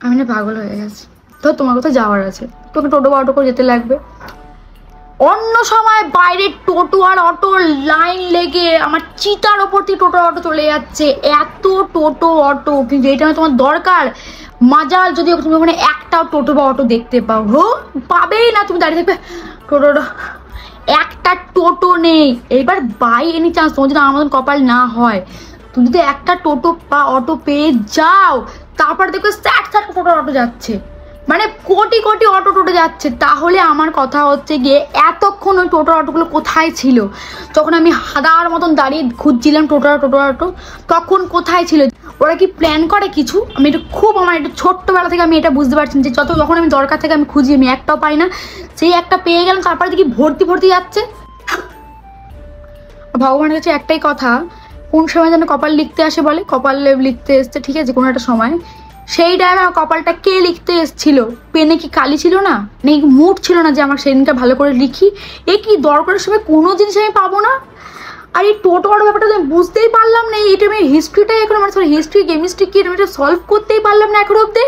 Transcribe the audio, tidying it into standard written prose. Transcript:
আমি না পাগল হয়ে গেছি। তো তোমার কোথাও যাওয়ার আছে, তোকে টোটো বা অটো করে যেতে লাগবে। অন্য সময় বাইরে টোটো আর অটোর লাইন লেগে আমার চিতার ওপর থেকে টোটো অটো চলে যাচ্ছে, এত টোটো অটো। কিন্তু এটা তোমার দরকার মাজাল যদি তুমি ওখানে একটাও টোটো বা অটো দেখতে পাও, পাবেই না, তুমি দাঁড়িয়ে থাকবে টোটো। একটা টোটো নেই। এবার বাই এনি চান্স তোমার যদি আমার মতন কপাল না হয়, তুমি যদি একটা টোটো বা অটো পেয়ে যাও, তারপর দেখো স্যাট স্যাট টোটো অটো যাচ্ছে, মানে কোটি কোটি অটো টোটো যাচ্ছে। তাহলে আমার কথা হচ্ছে গিয়ে এতক্ষণ ওই টোটো অটোগুলো কোথায় ছিল? যখন আমি হাদার মতন দাঁড়িয়ে খুঁজছিলাম টোটো অটো, তখন কোথায় ছিল? ওরা কি প্ল্যান করে কিছু? আমি এটা খুব, আমার এটা ছোট্টবেলা থেকে আমি এটা বুঝতে পারছি যে যখন আমি দরকার থেকে আমি খুঁজি, আমি একটাও পাই না, সেই একটা পেয়ে গেলাম, তারপরে দেখি ভর্তি ভর্তি যাচ্ছে। ভগবানের কাছে একটাই কথা, কোন সময় যেন কপাল লিখতে আসে বলে, কপাল লিখতে এসছে, ঠিক আছে, কোনো একটা সময় সেই টাইমে আমার কপালটা কে লিখতে এসেছিল? পেনে কি কালি ছিল না, নেই মুড ছিল না যে আমার সেদিনটা ভালো করে লিখি? এ কি দরকারের সময় কোনো জিনিস আমি পাবো না? আর এই টোটো অটো ব্যাপারটা আমি বুঝতেই পারলাম না। এটা আমি হিস্ট্রিটাই এখন আমার হিস্ট্রি কেমিস্ট্রি কি আমি এটা সলভ করতেই পারলাম না এখন অব্দি।